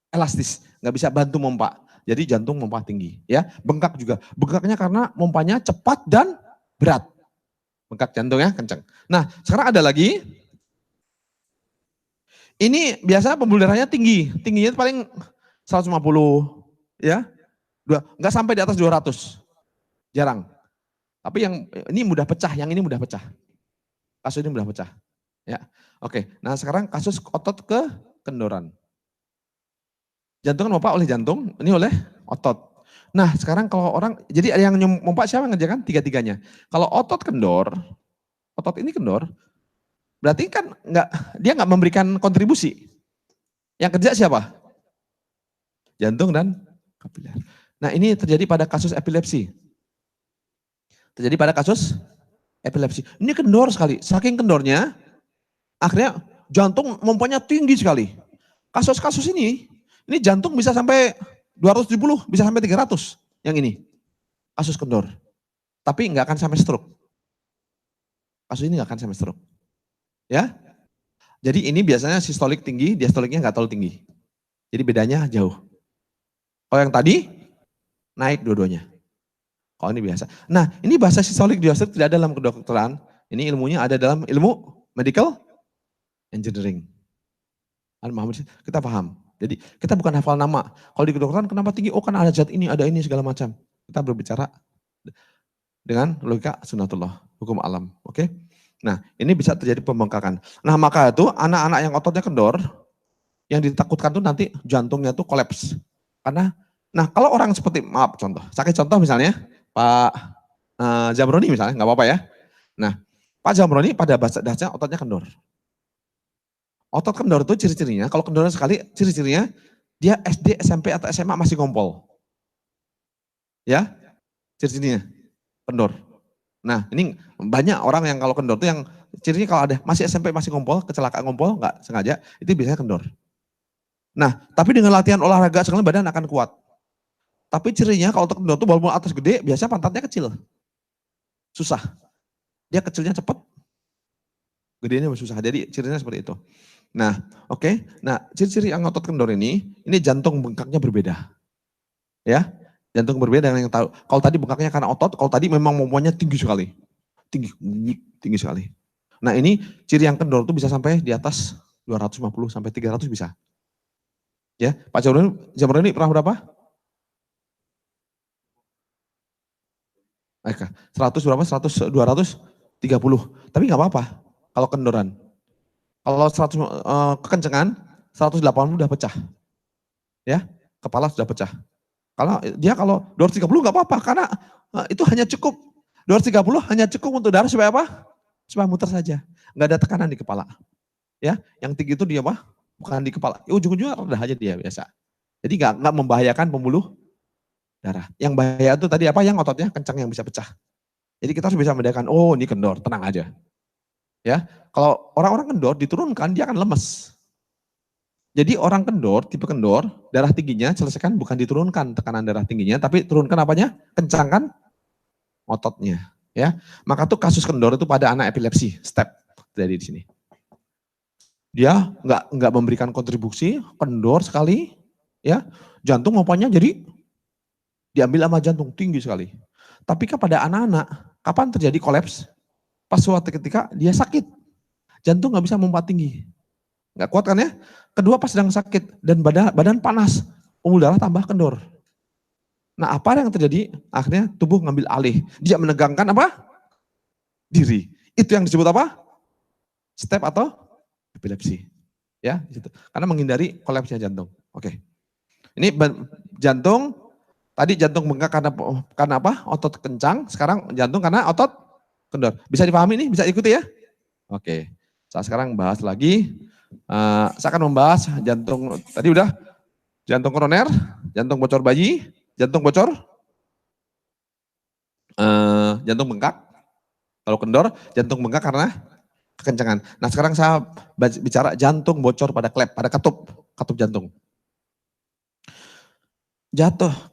elastis, nggak bisa bantu mompa. Jadi jantung mompa tinggi, ya. Bengkak juga, bengkaknya karena mompanya cepat dan berat. Bengkak jantungnya kencang. Nah, sekarang ada lagi. Ini biasa pembuluh darahnya tinggi, tingginya paling 150, ya. Nggak sampai di atas 200, jarang. Tapi yang ini mudah pecah, yang ini mudah pecah. Kasus ini mudah pecah. Ya, oke. Nah sekarang kasus otot kekendoran. Jantung kan mompa oleh jantung, ini oleh otot. Nah sekarang kalau orang, jadi yang mompa siapa yang ngerjakan? Tiga-tiganya. Kalau otot kendor, otot ini kendor, berarti kan dia nggak memberikan kontribusi. Yang kerja siapa? Jantung dan kapiler. Nah ini terjadi pada kasus epilepsi. Terjadi pada kasus epilepsi. Ini kendor sekali, saking kendornya, akhirnya jantung mompanya tinggi sekali. Kasus-kasus ini jantung bisa sampai 270, bisa sampai 300 yang ini. Kasus kendor. Tapi nggak akan sampai stroke. Kasus ini nggak akan sampai stroke. Ya. Jadi ini biasanya sistolik tinggi, diastoliknya nggak terlalu tinggi. Jadi bedanya jauh. Kalau yang tadi naik dua-duanya. Kalau ini biasa. Nah, ini bahasa sistolik diastolik tidak ada dalam kedokteran. Ini ilmunya ada dalam ilmu medical engineering. Kita paham. Jadi kita bukan hafal nama. Kalau di kedokteran kenapa tinggi? Oh kan ada zat ini, ada ini segala macam. Kita berbicara dengan logika sunatullah, hukum alam. Oke? Nah ini bisa terjadi pembengkakan. Nah maka itu anak-anak yang ototnya kendor, yang ditakutkan tuh nanti jantungnya tuh kolaps. Karena, nah kalau orang seperti, maaf contoh, sakit contoh misalnya Pak Jamroni misalnya, nggak apa-apa ya. Nah Pak Jamroni pada dasarnya ototnya kendor. Otot kendor itu ciri-cirinya, kalau kendor sekali ciri-cirinya dia SD, SMP atau SMA masih ngompol. Ya, ciri-cirinya kendor. Nah ini banyak orang yang kalau kendor itu yang cirinya kalau ada masih SMP masih ngompol, kecelakaan ngompol nggak sengaja, itu biasanya kendor. Nah tapi dengan latihan olahraga sekali badan akan kuat. Tapi cirinya kalau kendor itu walaupun atas gede, biasanya pantatnya kecil. Susah. Dia kecilnya cepat, Gedenya susah. Jadi cirinya seperti itu. Nah, oke. Nah, ciri-ciri yang otot kendor ini jantung bengkaknya berbeda. Ya, jantung berbeda dengan yang tahu. Kalau tadi bengkaknya karena otot, kalau tadi memang momennya tinggi sekali. Tinggi sekali. Nah, ini ciri yang kendor itu bisa sampai di atas 250 sampai 300 bisa. Ya, Pak Jamroni pernah berapa? 100 berapa? 100, 230. Tapi nggak apa-apa kalau kendoran. Kalau 100 kekencengan, 180 udah pecah. Ya, kepala sudah pecah. Kalau 230 nggak apa-apa karena itu hanya cukup 230 hanya cukup untuk darah supaya apa? Supaya muter saja. Nggak ada tekanan di kepala. Ya, yang tinggi itu dia apa? Bukan di kepala. Ujung-ujungnya rendah aja dia biasa. Jadi nggak membahayakan pembuluh darah. Yang bahaya itu tadi apa? Yang ototnya kencang yang bisa pecah. Jadi kita harus bisa membedakan, oh ini kendor, tenang aja. Ya, kalau orang-orang kendor diturunkan dia akan lemes. Jadi orang kendor, tipe kendor, darah tingginya selesaikan bukan diturunkan tekanan darah tingginya, tapi turunkan apanya? Kencangkan ototnya. Ya, maka tuh kasus kendor itu pada anak epilepsi, step dari di sini. Dia nggak memberikan kontribusi, kendor sekali, ya, jantung maupunnya jadi diambil sama jantung tinggi sekali. Tapi pada anak-anak, kapan terjadi kolaps? Pas suatu ketika dia sakit, jantung nggak bisa memompa tinggi, nggak kuat kan ya? Kedua pas sedang sakit dan badan panas, pembuluh darah tambah kendor. Nah apa yang terjadi? Akhirnya tubuh ngambil alih, dia menegangkan apa? Diri. Itu yang disebut apa? Step atau epilepsi. Ya, gitu. Karena menghindari kolapsnya jantung. Oke. Ini jantung, tadi jantung bengkak karena apa? Otot kencang, sekarang jantung karena otot kendor. Bisa dipahami nih? Bisa ikuti ya? Oke. Saya sekarang bahas lagi. Saya akan membahas jantung, tadi udah jantung koroner, jantung bocor bayi, jantung bocor, jantung bengkak. Kalau kendor, jantung bengkak karena kekencangan. Nah sekarang saya bicara jantung bocor pada klep, pada katup jantung.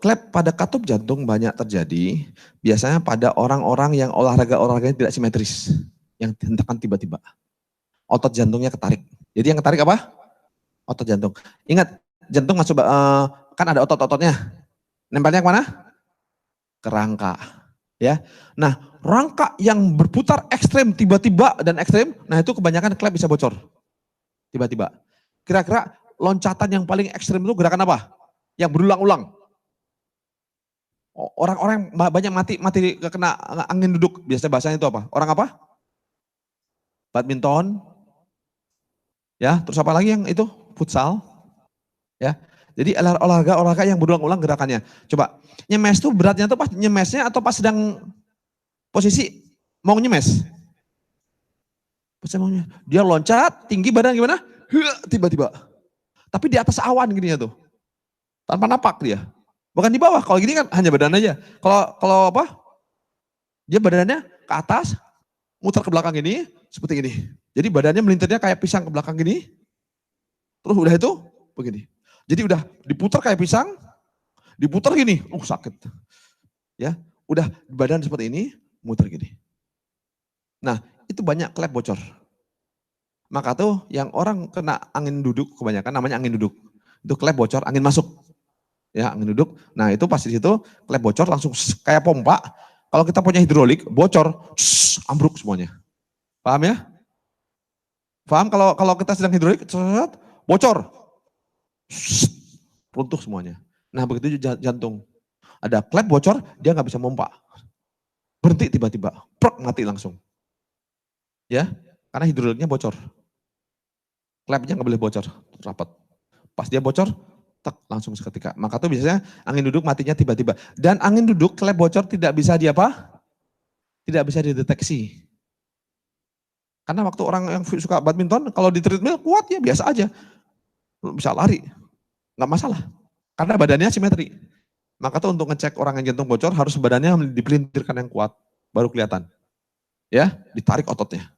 Klep pada katup jantung banyak terjadi, biasanya pada orang-orang yang olahraganya tidak simetris, yang hentakan tiba-tiba. Otot jantungnya ketarik. Jadi yang ketarik apa? Otot jantung. Ingat, jantung masuk, kan ada otot-ototnya. Nempelnya ke mana? Ke rangka. Ya. Nah, rangka yang berputar ekstrem tiba-tiba dan ekstrem, nah itu kebanyakan klep bisa bocor. Tiba-tiba. Kira-kira loncatan yang paling ekstrem itu gerakan apa? Yang berulang-ulang. Orang-orang banyak mati kena angin duduk. Biasanya bahasanya itu apa? Orang apa? Badminton. Ya, terus apa lagi yang itu? Futsal. Ya. Jadi olahraga yang berulang-ulang gerakannya. Coba, nyemes tuh beratnya tuh pas nyemesnya atau pas sedang posisi mau nyemes? Dia loncat, tinggi badan gimana? Tiba-tiba. Tapi di atas awan gini ya tuh. Tanpa napak dia. Bukan di bawah, kalau gini kan hanya badan aja. Kalau apa? Dia badannya ke atas, muter ke belakang gini, seperti ini. Jadi badannya melintirnya kayak pisang ke belakang gini. Terus udah itu begini. Jadi udah diputar kayak pisang, diputar gini, sakit. Ya, udah badan seperti ini, muter gini. Nah, itu banyak klep bocor. Maka tuh yang orang kena angin duduk kebanyakan namanya angin duduk. Itu klep bocor, angin masuk. Ya, angin duduk. Nah, itu pasti di situ klep bocor langsung kayak pompa. Kalau kita punya hidrolik, bocor, ambruk semuanya. Paham ya? Paham kalau kita sedang hidrolik, bocor. Runtuh semuanya. Nah, begitu jantung. Ada klep bocor, dia nggak bisa pompa. Berhenti tiba-tiba, mati langsung. Ya, karena hidroliknya bocor. Klepnya nggak boleh bocor, rapat. Pas dia bocor, langsung seketika. Maka tuh biasanya angin duduk matinya tiba-tiba. Dan angin duduk, klep bocor tidak bisa tidak bisa dideteksi. Karena waktu orang yang suka badminton, kalau di treadmill kuat ya biasa aja. Bisa lari, nggak masalah. Karena badannya simetri. Maka tuh untuk ngecek orang yang jantung bocor harus badannya dipelintirkan yang kuat, baru kelihatan. Ya, ditarik ototnya.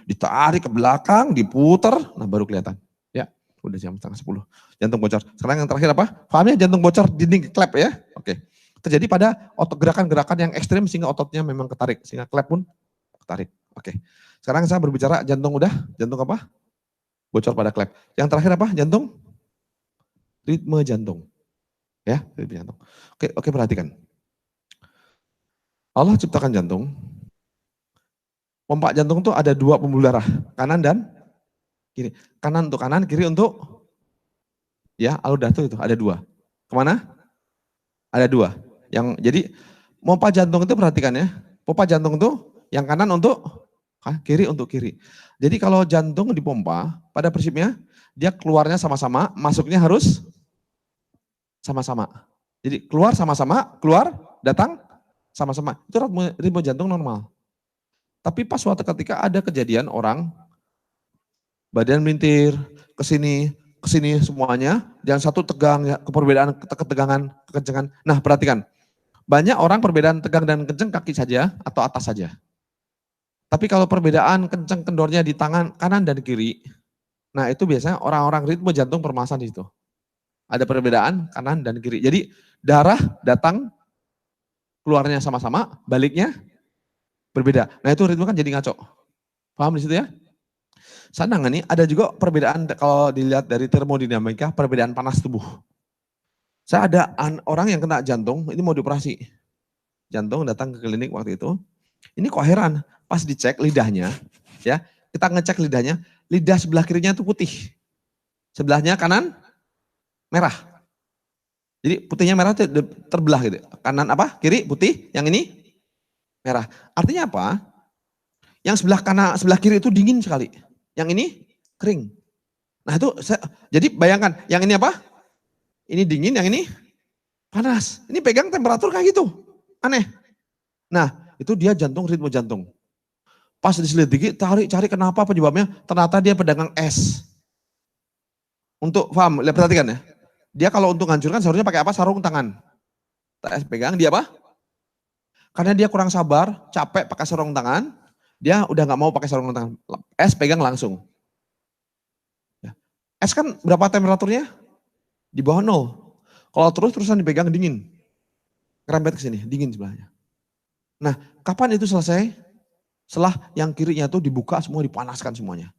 Ditarik ke belakang, diputer, nah baru kelihatan. Ya, udah jam 9:30. Jantung bocor. Sekarang yang terakhir apa? Pahamnya jantung bocor dinding klep ya? Oke. Terjadi pada gerakan-gerakan yang ekstrim sehingga ototnya memang ketarik, sehingga klep pun ketarik. Oke. Sekarang saya berbicara jantung udah, jantung apa? Bocor pada klep. Yang terakhir apa? Jantung? Ritme jantung. Ya, ritme jantung. Oke, perhatikan. Allah ciptakan jantung. Pompa jantung tuh ada 2 pembuluh darah, kanan dan kiri. Kanan untuk kanan, kiri untuk ya alur itu ada 2. Kemana? Ada 2. Jadi pompa jantung itu perhatikan ya. Pompa jantung itu yang kanan untuk kiri untuk kiri. Jadi kalau jantung dipompa, pada prinsipnya dia keluarnya sama-sama, masuknya harus sama-sama. Jadi keluar sama-sama, keluar, datang sama-sama. Itu ritme jantung normal. Tapi pas suatu ketika ada kejadian orang badan melintir ke sini semuanya, yang satu tegang, ya, perbedaan ketegangan, kekencangan. Nah, perhatikan. Banyak orang perbedaan tegang dan kencang kaki saja atau atas saja. Tapi kalau perbedaan kencang kendornya di tangan kanan dan kiri, nah itu biasanya orang-orang ritme jantung permasalahan di situ. Ada perbedaan kanan dan kiri. Jadi darah datang keluarnya sama-sama, baliknya berbeda. Nah itu ritme kan jadi ngaco. Paham di situ ya? Sana nih ada juga perbedaan kalau dilihat dari termodinamika, perbedaan panas tubuh. Saya ada orang yang kena jantung, ini mau dioperasi. Jantung datang ke klinik waktu itu. Ini kok heran, pas dicek lidahnya, ya kita ngecek lidahnya, lidah sebelah kirinya itu putih. Sebelahnya kanan merah. Jadi putihnya merah terbelah gitu. Kanan apa? Kiri putih, yang ini merah. Artinya apa? Yang sebelah kanan, sebelah kiri itu dingin sekali. Yang ini kering. Nah itu, jadi bayangkan, yang ini apa? Ini dingin, yang ini panas. Ini pegang temperatur kayak gitu. Aneh. Nah itu dia jantung, ritme jantung. Pas diselidiki, cari kenapa penyebabnya. Ternyata dia pedagang es. Untuk, paham, lihat perhatikan ya. Dia kalau untuk hancurkan seharusnya pakai apa? Sarung tangan. Es pegang, dia apa? Karena dia kurang sabar, capek pakai sarung tangan. Dia udah gak mau pakai sarung tangan. Es pegang langsung. Es kan berapa temperaturnya? Di bawah 0. Kalau terus-terusan dipegang dingin. Kerempet ke sini, dingin sebelahnya. Nah, kapan itu selesai? Setelah yang kirinya itu dibuka semua, dipanaskan semuanya.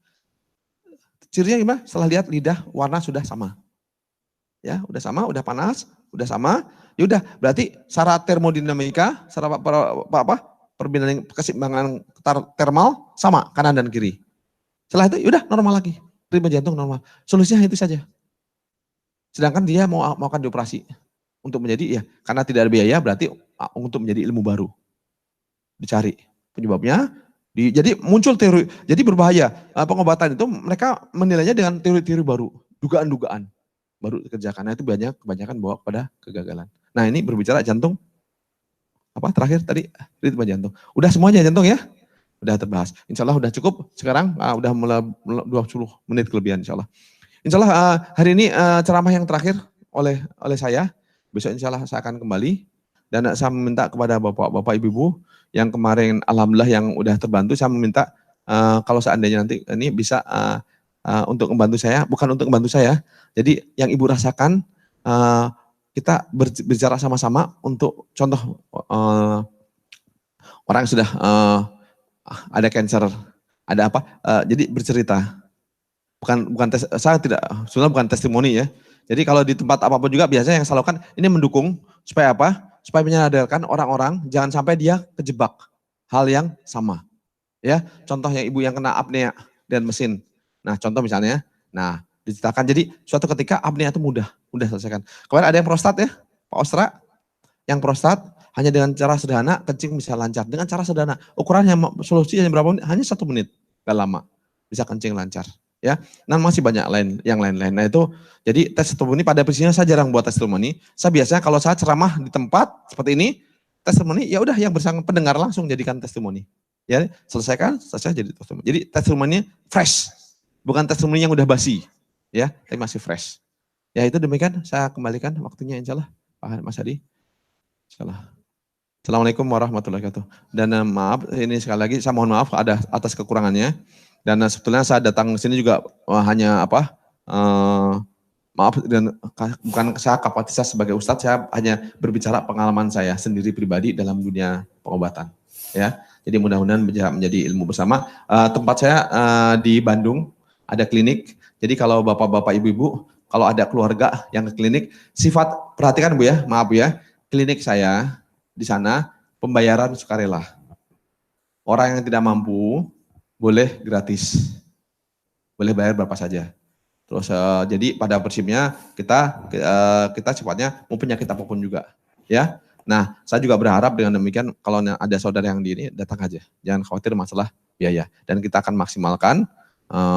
Cirinya gimana? Setelah lihat lidah warna sudah sama. Ya, udah sama, udah panas, udah sama. Ya udah, berarti secara termodinamika, secara perbedaan keseimbangan termal sama kanan dan kiri. Setelah itu udah normal lagi. Ritme jantung normal. Solusinya itu saja. Sedangkan dia mau akan dioperasi untuk menjadi ya karena tidak ada biaya berarti untuk menjadi ilmu baru. Dicari penyebabnya. Jadi muncul teori. Jadi berbahaya. Pengobatan itu mereka menilainya dengan teori-teori baru, dugaan-dugaan baru dikerjakan. Nah itu kebanyakan bawa pada kegagalan. Nah ini berbicara jantung. Apa terakhir tadi ritme jantung. Udah semuanya jantung ya? Udah terbahas. Insya Allah udah cukup. Sekarang udah mulai 20 menit kelebihan insya Allah. Insya Allah hari ini ceramah yang terakhir oleh saya. Besok insya Allah saya akan kembali. Dan saya meminta kepada bapak-bapak ibu-ibu yang kemarin alhamdulillah yang udah terbantu. Saya meminta kalau seandainya nanti ini bisa untuk membantu saya. Bukan untuk membantu saya. Jadi yang ibu rasakan kita berbicara sama-sama untuk contoh orang yang sudah ada cancer, ada apa, jadi bercerita. Bukan saya tidak, sebenarnya bukan testimoni ya. Jadi kalau di tempat apapun juga biasanya yang saya lakukan ini mendukung supaya apa? Supaya menyadarkan orang-orang jangan sampai dia kejebak hal yang sama. Ya, contohnya ibu yang kena apnea dan mesin. Nah, contoh misalnya, nah diceritakan jadi suatu ketika apnea itu mudah selesaikan. Kemarin ada yang prostat ya, Pak Ostra, yang prostat hanya dengan cara sederhana kencing bisa lancar. Dengan cara sederhana, ukurannya solusinya berapa menit? Hanya 1 menit, gak lama bisa kencing lancar. Ya, nah masih banyak yang lain-lain. Nah itu jadi testimoni pada prinsipnya saya jarang buat testimoni. Saya biasanya kalau saya ceramah di tempat seperti ini, testimoni ya udah yang bersama pendengar langsung jadikan testimoni. Ya selesai jadi testimoni. Jadi testimoni fresh, bukan testimoni yang udah basi, ya tapi masih fresh. Ya itu demikian saya kembalikan waktunya insya Allah Pak Mas Hadi. Insya Allah. Assalamualaikum warahmatullahi wabarakatuh. Dan maaf ini sekali lagi saya mohon maaf atas kekurangannya. Dan sebetulnya saya datang ke sini juga hanya maaf dan bukan saya kapasitas sebagai ustadz, saya hanya berbicara pengalaman saya sendiri pribadi dalam dunia pengobatan. Ya, Jadi mudah-mudahan bisa menjadi ilmu bersama. Tempat saya di Bandung ada klinik. Jadi kalau bapak-bapak, ibu-ibu, kalau ada keluarga yang ke klinik, perhatikan Bu ya, maaf ya, klinik saya di sana pembayaran sukarela. Orang yang tidak mampu boleh gratis, boleh bayar berapa saja. Terus jadi pada prinsipnya kita cepatnya mau penyakit apapun juga, ya. Nah, saya juga berharap dengan demikian kalau ada saudara yang di ini datang aja, jangan khawatir masalah biaya dan kita akan maksimalkan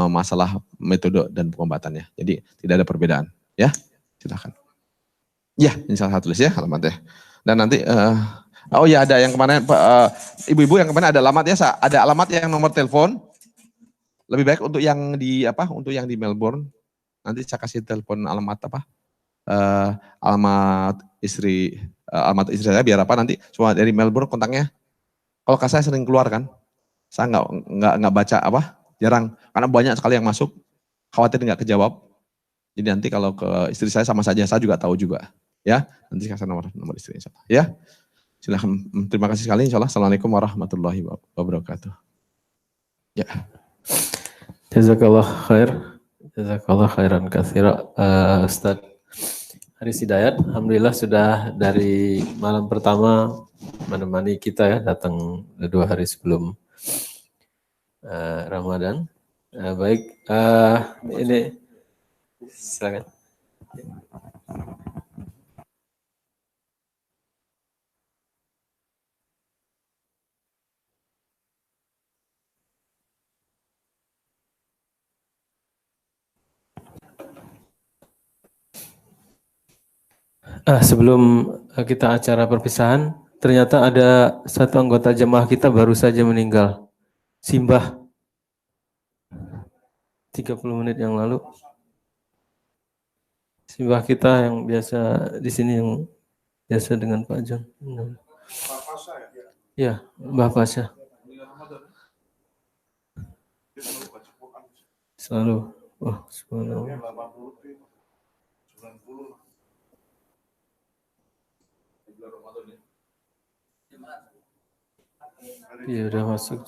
masalah metode dan pengobatannya. Jadi tidak ada perbedaan, ya. Silakan. Ya, ini salah satu tulis ya alamatnya. Dan nanti oh ya ada yang kemarin ibu-ibu yang kemarin ada alamat ya, ada alamat yang nomor telepon. Lebih baik untuk yang di untuk yang di Melbourne. Nanti saya kasih telepon alamat alamat istri saya biar nanti cuma dari Melbourne kontaknya. Kalau saya sering keluar kan, saya nggak baca jarang karena banyak sekali yang masuk, khawatir nggak kejawab. Jadi nanti kalau ke istri saya sama saja, saya juga tahu juga, ya. Nanti kasih nomor istri insyaallah, ya. Silahkan, terima kasih sekali insyaallah. Assalamualaikum warahmatullahi wabarakatuh. Ya. Jazakallah khair. Jazakallah khairan katsira Ustaz Haris Hidayat. Alhamdulillah sudah dari malam pertama menemani kita ya, datang 2 hari sebelum Ramadan. Baik, ini silakan. Sebelum kita acara perpisahan, ternyata ada satu anggota jemaah kita baru saja meninggal. Simbah 30 menit yang lalu. Simbah kita yang biasa di sini yang biasa dengan Pak John. Ya, Mbah Pasha. Selalu. Oh, subhanallah. Iya udah masuk.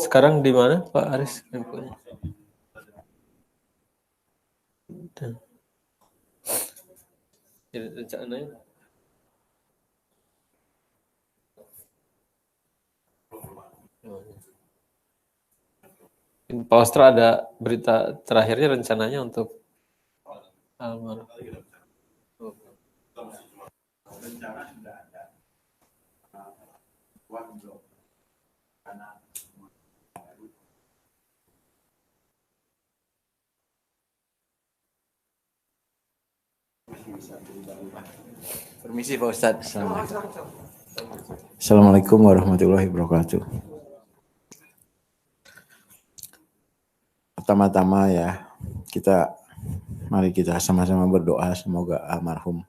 Sekarang di mana Pak Aris? Rencananya. Pak Ostra ada berita terakhirnya rencananya untuk almarhum. Rencana sudah ada. Permisi Pak Ustadz. Assalamualaikum warahmatullahi wabarakatuh. Pertama-tama ya, mari kita sama-sama berdoa semoga almarhum